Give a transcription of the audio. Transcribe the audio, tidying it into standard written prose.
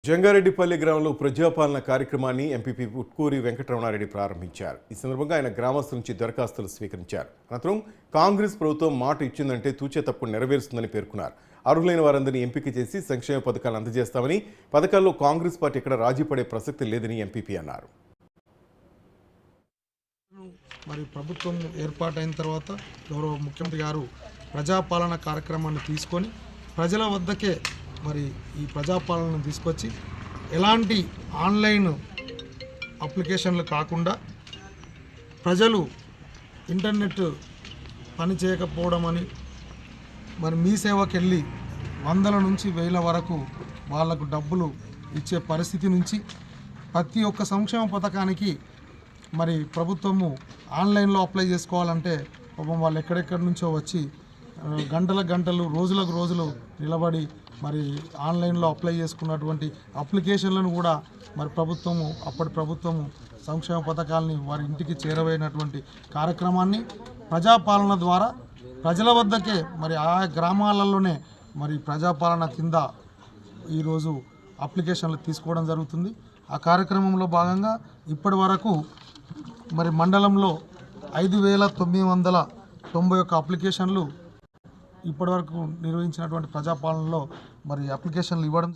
జంగారెడ్డిపల్లి గ్రామంలో ప్రజాపాలన కార్యక్రమాన్ని ఎంపీపీ ఉట్కూరి వెంకటరమణారెడ్డి ప్రారంభించారు. ఈ సందర్భంగా ఆయన గ్రామస్తుల నుంచి దరఖాస్తులు స్వీకరించారు. అనంతరం కాంగ్రెస్ ప్రభుత్వం మాట ఇచ్చిందంటే తూచే తప్పుడు నెరవేరుస్తుందని పేర్కొన్నారు. అర్హులైన వారందరినీ ఎంపిక చేసి సంక్షేమ పథకాలు అందజేస్తామని, పథకాల్లో కాంగ్రెస్ పార్టీ ఎక్కడ రాజీ పడే ప్రసక్తి లేదని ఎంపీపీ అన్నారు. మరి ప్రభుత్వం ఏర్పాటైన తర్వాత గౌరవ ముఖ్యమంత్రి గారు ప్రజాపాలన కార్యక్రమాన్ని తీసుకొని ప్రజల వద్దకే మరి ఈ ప్రజాపాలనను తీసుకొచ్చి ఎలాంటి ఆన్లైన్ అప్లికేషన్లు కాకుండా ప్రజలు ఇంటర్నెట్ పని చేయకపోవడం అని మరి మీ సేవకి వెళ్ళి వందల నుంచి వేల వరకు వాళ్లకు డబ్బులు ఇచ్చే పరిస్థితి నుంచి ప్రతి ఒక్క సంక్షేమ పథకానికి మరి ప్రభుత్వము ఆన్లైన్లో అప్లై చేసుకోవాలంటే పాపం వాళ్ళు ఎక్కడెక్కడి నుంచో వచ్చి గంటలు రోజులకు రోజులు నిలబడి మరి ఆన్లైన్లో అప్లై చేసుకున్నటువంటి అప్లికేషన్లను కూడా మరి అప్పటి ప్రభుత్వము సంక్షేమ పథకాలని వారి ఇంటికి చేరవేయనటువంటి కార్యక్రమాన్ని ప్రజాపాలన ద్వారా ప్రజల వద్దకే మరి ఆ గ్రామాలలోనే మరి ప్రజాపాలన కింద ఈరోజు అప్లికేషన్లు తీసుకోవడం జరుగుతుంది. ఆ కార్యక్రమంలో భాగంగా ఇప్పటి వరకు మరి మండలంలో 5,991 అప్లికేషన్లు ఇప్పటివరకు నిర్వహించినటువంటి ప్రజాపాలనలో మరి అప్లికేషన్లు ఇవ్వడం